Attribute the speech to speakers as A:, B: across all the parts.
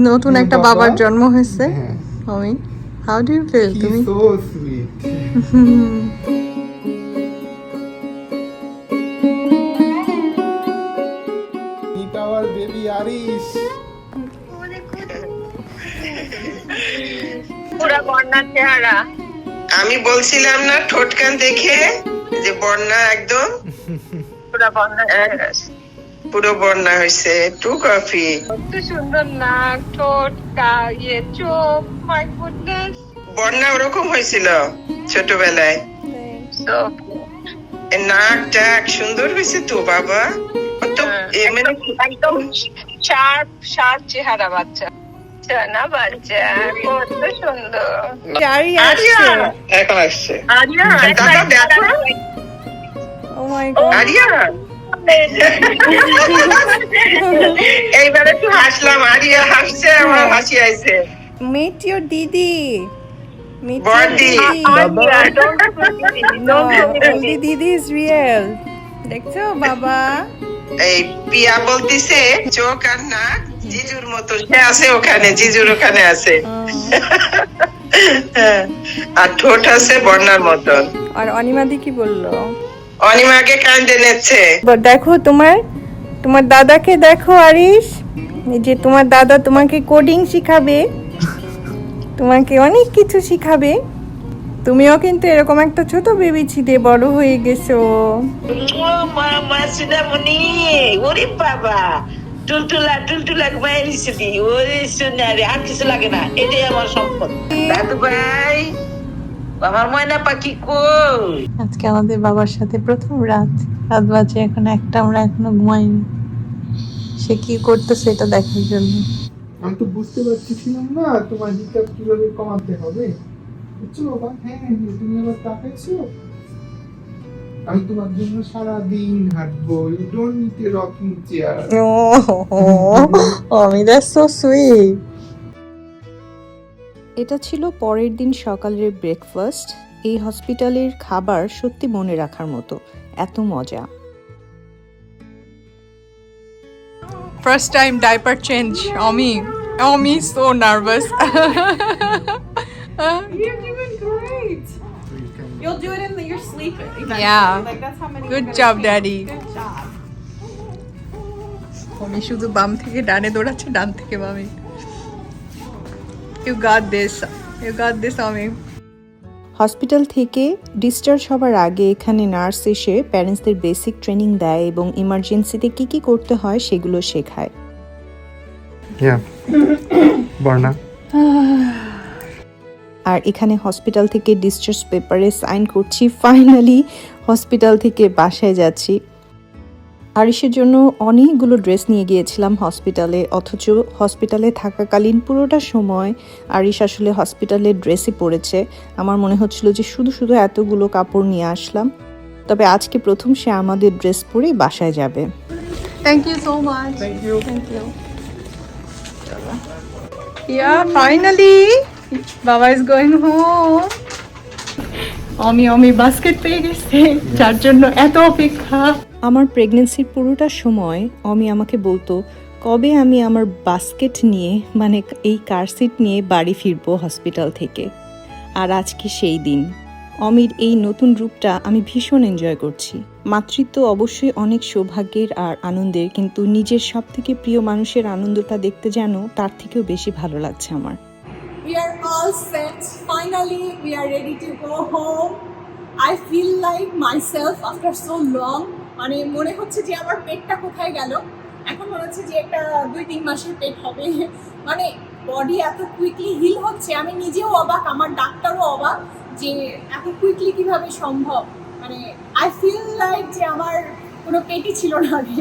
A: নতুন একটা বাবার জন্ম হয়েছে। আমি হাউ ডু ইউ ফিল তুমি?
B: So sweet. Meet our baby Arish.
C: পুরা বন্যার চেহারা। আমি বলছিলাম না ঠোঁটকান দেখে যে বন্যা একদম পুরা বন্যা পুরো বন্যা হয়েছে। টু কফি কত সুন্দর নাক, ঠোঁট, চোখ, মাই গুডনেস। বন্যা ওরকম হয়েছিল ছোটবেলায়। নাক টাক সুন্দর হয়েছে তো বাবা। একদম শার্প চেহারা বাচ্চা না, বাচ্চা কত সুন্দর। এখন আসছে এইবারে একটু হাসলাম, আরিয়া হাসছে, আমার হাসি আইছে।
A: Meet your Didi. Meet
C: Body.
A: your Didi. No, only Didi is real. দেখছো বাবা?
C: এই পিয়া বলতিছে চোখ আর নাক জিজুর মতো, সে আছে ওখানে, জিজুর ওখানে আছে। আর ঠোঁট আছে বন্যার মতন।
A: আর অনিমাদি কি বললো?
C: অনিমাকে কান্দে নেচ্ছে।
A: দেখো তোমার দাদাকে দেখো আরিশ, এই যে তোমার দাদা তোমাকে কোডিং শিখাবে, তোমাকে অনেক কিছু শিখাবে। তুমিও কিন্তু এরকম একটা ছোট বেবি ছিলে, বড় হয়ে গেছো।
C: মামা সুদামণি, ওরে বাবা, টুলটুলা ঘুমাইছে দি, ওরে সোনারে, আর কিছু লাগে না, এটাই আমার সম্পদ। দাদু ভাই, আমার ময়না পাখি কই?
A: আজকে আমাদের বাবার সাথে প্রথম রাত বাজে এখন একটা, আমরা এখনো ঘুমাইনি। সে কি করতেছে এটা দেখার জন্য।
B: আমি তো বুঝতে পারছিলাম না তোমার হিসাব কিভাবে কমাতে হবে, বুঝছো বাবা? হ্যাঁ, তুমি আবার তাকাইছো। আমি তোমার জন্য সারা দিন হাঁটবো। You don't need a rocking chair.
A: আমি দ্যাটস সো সুইট। এটা ছিল পরের দিন সকালের ব্রেকফাস্ট। এই হসপিটালের খাবার সত্যি মনে রাখার মতো, এত মজা। First time diaper change. Omi so nervous.
D: You're doing great. You'll do it in your sleep.
A: Yeah.
D: Like that's how many.
A: Good job, Daddy.
D: Good job.
A: Omi শুধু বাম থেকে ডানে দৌড়াচ্ছে, ডান থেকে বামে। You got this. You got this, Omi. Hospital থেকে discharge হবার আগে এখানে নার্স এসে প্যারেন্টসদের বেসিক ট্রেনিং দেয় এবং ইমার্জেন্সিতে কি কি করতে হয় সেগুলো শেখায়।
B: বর্ণা।
A: আর এখানে হসপিটাল থেকে ডিসচার্জ পেপারে সাইন করছি। ফাইনালি হসপিটাল থেকে বাসায় যাচ্ছি। আরিশের জন্য অনেকগুলো ড্রেস নিয়ে গিয়েছিলাম হসপিটালে, অথচ হসপিটালে থাকাকালীন পুরোটা সময় আরিশ আসলে হসপিটালের ড্রেসই পরেছে। আমার মনে হচ্ছিল যে শুধু শুধু এতগুলো কাপড় নিয়ে আসলাম। তবে আজকে প্রথম সে আমাদের ড্রেস পরে বাসায় যাবে। Thank you so much.
B: Thank you.
A: Yeah, finally Baba is going home. Omi basket পেয়ে গেছে, যার জন্য এত অপেক্ষা। আমার প্রেগনেন্সির পুরোটা সময় অমি আমাকে বলতো কবে আমি আমার বাস্কেট নিয়ে, মানে এই কার সিট নিয়ে বাড়ি ফিরবো হসপিটাল থেকে। আর আজকে সেই দিন। অমির এই নতুন রূপটা আমি ভীষণ এনজয় করছি। মাতৃত্ব অবশ্যই অনেক সৌভাগ্যের আর আনন্দের, কিন্তু নিজের সব থেকে প্রিয় মানুষের আনন্দটা দেখতে যেন তার থেকেও বেশি ভালো লাগছে আমার।
D: We are all set. Finally, we are ready to go home. I feel like myself after so long. মানে মনে হচ্ছে যে আমার পেটটা কোথায় গেল। এখন মনে হচ্ছে যে একটা 2-3 মাসের পেট হবে। মানে বডি এত কুইকলি হিল হচ্ছে, আমি নিজেও অবাক, আমার ডাক্তারও অবাক যে এত কুইকলি কিভাবে সম্ভব। মানে আই ফিল লাইক যে আমার কোনো পেটই ছিল না আগে।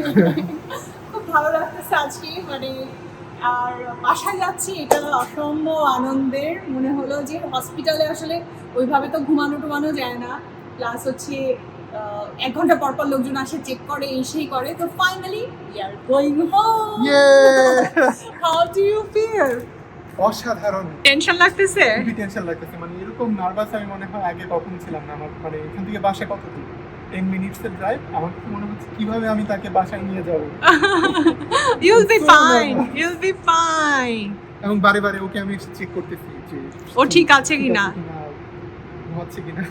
D: খুব ভালো লাগতেছে আজকে। মানে আর বাসায় যাচ্ছি, এটা অসম্ভব আনন্দের। মনে হলো যে হসপিটালে আসলে ওইভাবে তো ঘুমানো যায় না, প্লাস হচ্ছে 1 ঘন্টা পর পর লোকজন আসে, চেক করে, এই করে। তো finally we are going home. How do you feel?
B: অসাধারণ।
A: টেনশন লাগতেছে?
B: খুবই টেনশন লাগতেছে। মানে এরকম নার্ভাস আমি মনে হয় আগে কখনো ছিলাম না। আমার মানে এখান থেকে বাসা কত দূর? 10 মিনিটসের ড্রাইভ, আমার তো মনে হচ্ছে কিভাবে আমি তাকে বাসায় নিয়ে যাব।
A: You'll be fine. You'll be fine.
B: এবং বারে বারে ওকে আমি চেক করতেছি যে
A: ও ঠিক আছে কিনা,
B: হচ্ছে কিনা।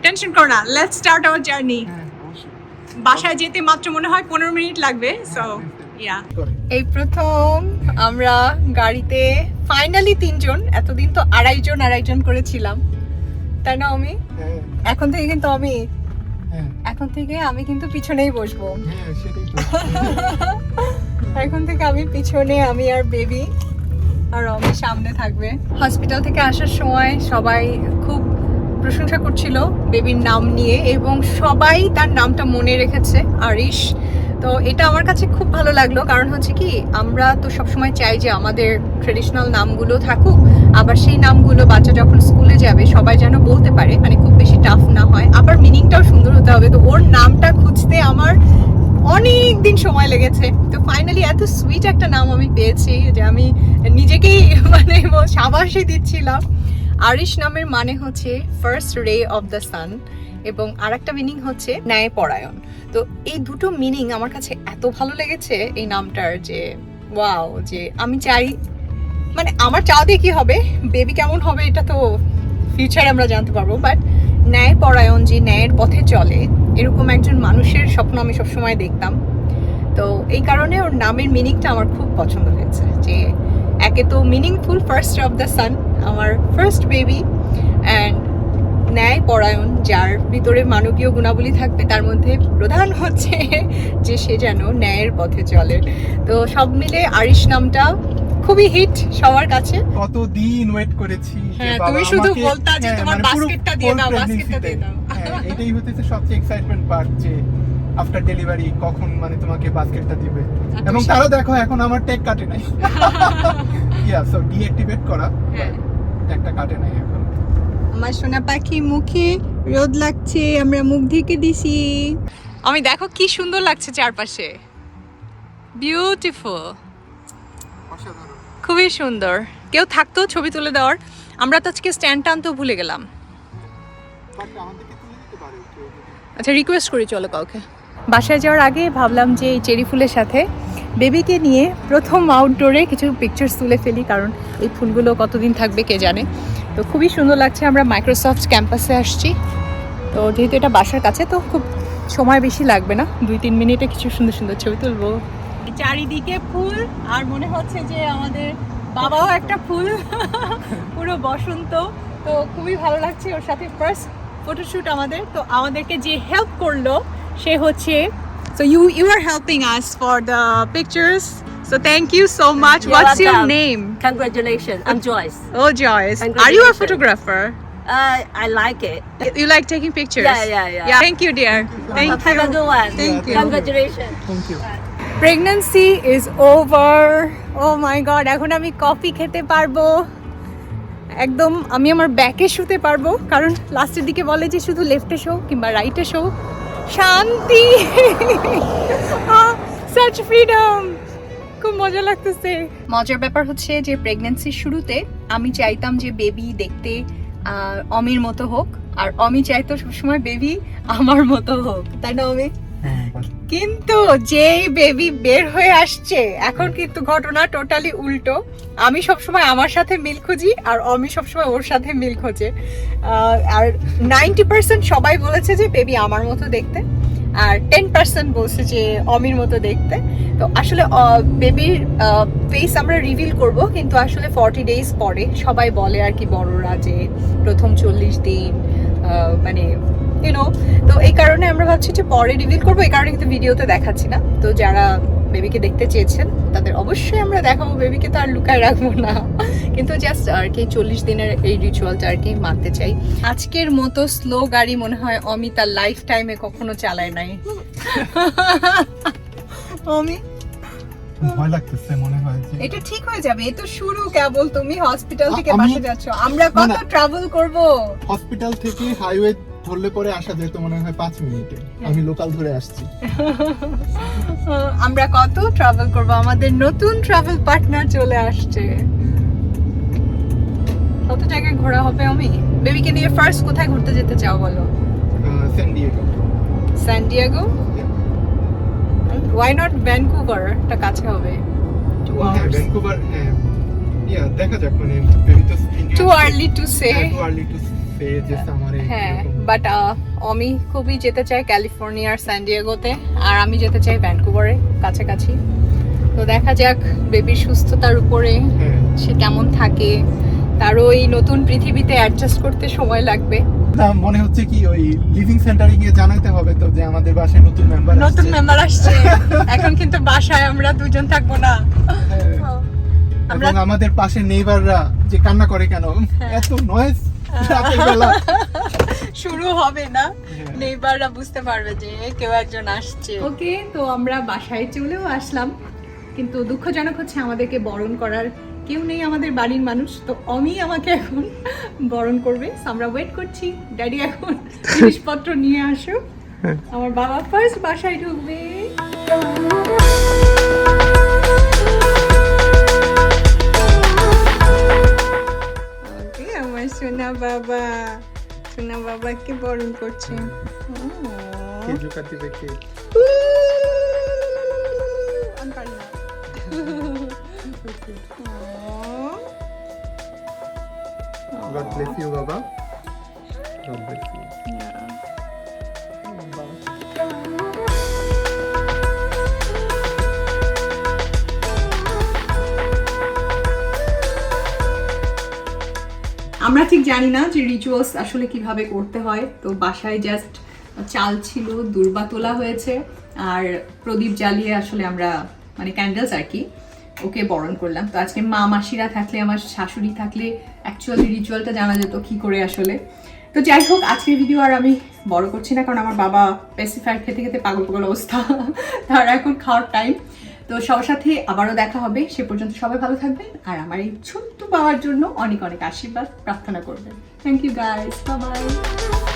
A: টেনশন করো না, লেটস স্টার্ট আওয়ার জার্নি।
B: হ্যাঁ অবশ্যই।
A: বাসায় যেতে মাত্র মনে হয় 15 মিনিট লাগবে, সো ইয়া।
B: করে।
A: এই প্রথম আমরা গাড়িতে ফাইনালি 3 জন, এতদিন তো আড়াই জন করেছিলাম, তাই না আমি?
B: হ্যাঁ
A: এখন থেকে কিন্তু
B: হ্যাঁ
A: এখন থেকে আমি কিন্তু পিছনেই বসবো।
B: হ্যাঁ সেটাই তো।
A: এখন থেকে আমি পিছনে, আমি আর বেবি, আর আমি সামনে থাকবে। হসপিটাল থেকে আসার সময় সবাই খুব প্রশংসা করছিল বেবির নাম নিয়ে, এবং সবাই তার নামটা মনে রেখেছে, আরিশ। তো এটা আমার কাছে খুব ভালো লাগলো, কারণ হচ্ছে কি আমরা তো সবসময় চাই যে আমাদের ট্রেডিশনাল নামগুলো থাকুক, আবার সেই নামগুলো বাচ্চা যখন স্কুলে যাবে সবাই যেন বলতে পারে, মানে খুব বেশি টাফ না হয়, আবার মিনিংটাও সুন্দর হতে হবে। তো ওর নামটা খুঁজতে আমার অনেক দিন সময় লেগেছে, তো ফাইনালি এত সুইট একটা নাম আমি পেয়েছি যে আমি নিজেকেই মানে সাবাসই দিচ্ছিলাম। আরিশ নামের মানে হচ্ছে ফার্স্ট রে অফ দ্য সান, এবং আরেকটা মিনিং হচ্ছে ন্যায়পরায়ণ। তো এই দুটো মিনিং আমার কাছে এত ভালো লেগেছে এই নামটার, যে ওয়াও, যে আমি চাই, মানে আমার চাওয়া দিয়ে কি হবে, বেবি কেমন হবে এটা তো ফিউচারে আমরা জানতে পারবো, বাট ন্যায়পরায়ণ, যে ন্যায়ের পথে চলে, এরকম একজন মানুষের স্বপ্ন আমি সবসময় দেখতাম। তো এই কারণে ওর নামের মিনিংটা আমার খুব পছন্দ হয়েছে, যে একে তো meaningful, first of the sun, আমার ফার্স্ট বেবি, অ্যান্ড ন্যায়পরায়ণ, যার ভিতরে মানবীয় গুণাবলী থাকবে, তার মধ্যে প্রধান হচ্ছে যে সে যেন ন্যায়ের পথে চলে। তো সব মিলে আরিশ নামটা খুবই হিট সবার কাছে।
B: কতদিন ওয়েট করেছি যে
A: হ্যাঁ,
B: বাবা
A: তুমি শুধু
B: আমাকে-
A: বলতা যে
B: হ্যাঁ,
A: তোমার
B: মানে পুরো
A: বাস্কেটটা দিয়ে
B: full
A: দাও,
B: pregnancy
A: বাস্কেটটা দিয়ে
B: তে।
A: দাও।
B: হ্যাঁ, এটাই হতেছে সবচেয়ে এক্সাইটমেন্ট পার্ট, যে আফটার ডেলিভারি কখন মানে তোমাকে বাস্কেটটা দিবে। এবং তারা দেখো এখন আমার ট্যাগ কাটে নাই। ইয়া, সো ডিঅ্যাক্টিভেট করা,
A: হ্যাঁ।
B: ট্যাগটা কাটে নাই এখন।
A: আমার সোনা পাখি মুখে রোদ লাগছে, আমরা মুখ ঢেকে দিছি। আমি দেখো কি সুন্দর লাগছে চারপাশে, বিউটিফুল,
B: অসাধারণ।
A: খুবই সুন্দর। কেউ থাকতো ছবি তুলে দেওয়ার, আমরা তো আজকে স্ট্যান্ড টানতেও ভুলে গেলাম।
B: বাট আমাদেরকে তুলে দিতে পারে কেউ যদি।
A: আচ্ছা, রিকোয়েস্ট করি চলো কাউকে। বাসায় যাওয়ার আগে ভাবলাম যে এই চেরি ফুলের সাথে বেবিকে নিয়ে প্রথম আউটডোরে কিছু পিকচার্স তুলে ফেলি, কারণ এই ফুলগুলো কতদিন থাকবে কে জানে। তো খুবই সুন্দর লাগছে, আমরা মাইক্রোসফট ক্যাম্পাসে আসছি, তো যেহেতু এটা বাসার কাছে তো খুব সময় বেশি লাগবে না, 2-3 মিনিটে কিছু সুন্দর সুন্দর ছবি তুলবো। চারিদিকে ফুল, আর মনে হচ্ছে যে আমাদের বাবাও একটা ফুল, পুরো বসন্ত। তো খুবই ভালো লাগছে, ওর সাথে ফার্স্ট ফটোশুট আমাদের। তো আমাদেরকে যে হেল্প করলো সে হচ্ছে, so you are helping us for the pictures, so thank you so much.
E: You're
A: What's your
E: welcome.
A: name?
E: Congratulations, I'm Joyce.
A: Oh, Joyce. Are you a
E: Congratulations.
A: photographer?
E: I like it.
A: You like taking pictures?
E: Yeah.
A: Thank you, dear. Thank you.
E: Have a good one.
A: Thank you.
E: Congratulations.
B: Thank you.
A: Pregnancy is over. Oh my god, এখন আমি coffee খেতে পারবো, একদম আমি আমার ব্যাকে শুতে পারবো, কারণ লাস্টের দিকে বলে যে শুধু লেফটে শো কিংবা রাইটে শো। শান্তি, সাচ ফ্রিডম, খুব মজা লাগতেছে। মজার ব্যাপার হচ্ছে যে প্রেগন্যান্সির শুরুতে আমি চাইতাম যে বেবি দেখতে অমির মতো হোক, আর অমি চাইতো সবসময় বেবি আমার মতো হোক, তাই না অমি? কিন্তু যেই বেবি বের হয়ে আসছে এখন কিন্তু ঘটনা টোটালি উল্টো। আমি সবসময় আমার সাথে মিল খুঁজি, আর অমি সবসময় ওর সাথে মিল খোঁজে। আর 90% সবাই বলেছে যে বেবি আমার মতো দেখতে, আর 10% বলছে যে অমির মতো দেখতে। তো আসলে বেবির ফেস আমরা রিভিল করব, কিন্তু আসলে 40 ডেজ পরে সবাই বলে আর কি বড়রা, যে প্রথম 40 দিন মানে ইউনো। তো এই কারণে আমরা ভাবছি যে পরে রিভিল করবো, এই কারণে কিন্তু ভিডিওতে দেখাচ্ছি না। তো যারা বেবিকে দেখতে চেয়েছেন তাদের অবশ্যই আমরা দেখাবো, বেবিকে তো আর লুকায় রাখবো না, কিন্তু জাস্ট আর কি 40 দিনের এই রিচুয়ালটা আর কি মানতে চাই। আজকের মতো স্লো গাড়ি মনে হয় অমি তার লাইফ টাইমে কখনো চালায় নাই। অমি,
B: ভয় লাগতেছে মনে হয় যে
A: এটা ঠিক হয়ে যাবে, এই তো শুরু কেবল, তুমি হসপিটাল থেকে
B: আমি-
A: বাসে যাচ্ছ, আমরা
B: না,
A: কত
B: না।
A: ট্রাভেল করব।
B: হসপিটাল থেকে হাইওয়ে ধরলে পরে আসা যেত মনে হয় 5 মিনিটে, আমি লোকাল ধরে আসছি।
A: আমরা কত ট্রাভেল করব, আমাদের নতুন ট্রাভেল পার্টনার চলে আসছে। কত জায়গায় ঘোরা হবে আমি? বেবিকে নিয়ে ফার্স্ট কোথায় ঘুরতে যেতে চাও বলো?
B: স্যান Diego.
A: San Diego? Why not Vancouver? টা কাছে হবে 2
B: হ্যাঁ
A: hours.
B: ভ্যানকুভার, হ্যাঁ দেখা যাক, মানে maybe তো
A: Too early to say.
B: too early to say যে সামারে
A: হ্যাঁ, বাট আমি খুবই যেতে চাই ক্যালিফোর্নিয়ার স্যান ডিয়েগোতে, আর আমি যেতে চাই ভ্যানকুভারে, কাছাকাছি। তো দেখা যাক বেবির সুস্থতার উপরে
B: হ্যাঁ
A: সে কেমন থাকে, তার ওই নতুন পৃথিবীতে অ্যাডজাস্ট করতে সময় লাগবে।
B: না মনে হচ্ছে কি ওই লিভিং সেন্টারে গিয়ে জানাতে হবে তো যে আমাদের বাসায় নতুন মেম্বার
A: আসছে। এখন কিন্তু বাসায় আমরা দুজন থাকবো না,
B: এবং আমাদের পাশে নেইবাররা যে কান্না করে কেন, এত নয়েজ রাতের বেলা
A: শুরু হবে না, নেইবাররা বুঝতে পারবে যে কেউ একজন আসছে। ওকে, তো আমরা বাসায় চলেও আসলাম, কিন্তু দুঃখজনক হচ্ছে আমাদেরকে বরণ করার কেউ নেই আমাদের বাড়ির মানুষ, তো আমি আমাকে এখন বরণ করবে। So আমরা ওয়েট করছি, ড্যাডি এখন জিনিসপত্র নিয়ে আসুক, আমার বাবা ফার্স্ট বাসায় ঢুকবে। ওকে, আমার সোনা বাবাকে বরণ করছে।
B: কে জোকাতে দেখে
A: আমি পারি না।
B: God bless you বাবা, God bless you।
A: আমরা ঠিক জানি না যে রিচুয়ালস আসলে কিভাবে করতে হয়, তো বাসায় জাস্ট চাল ছিল, দূর্বা তোলা হয়েছে, আর প্রদীপ জ্বালিয়ে আসলে আমরা মানে ক্যান্ডেলস আর কি ওকে বরণ করলাম। তো আজকে মা মাসিরা থাকলে, আমার শাশুড়ি থাকলে অ্যাকচুয়ালি রিচুয়ালটা জানা যেত কি করে আসলে। তো যাই হোক, আজকের ভিডিও আর আমি বড় করছি না, কারণ আমার বাবা পেসিফায়ার খেতে খেতে পাগল অবস্থা, তার এখন খাওয়ার টাইম। তো সবার সাথে আবারও দেখা হবে, সে পর্যন্ত সবাই ভালো থাকবেন, আর আমার এই ছোট্ট বাবার জন্য অনেক অনেক আশীর্বাদ প্রার্থনা করবেন। Thank you guys, bye by.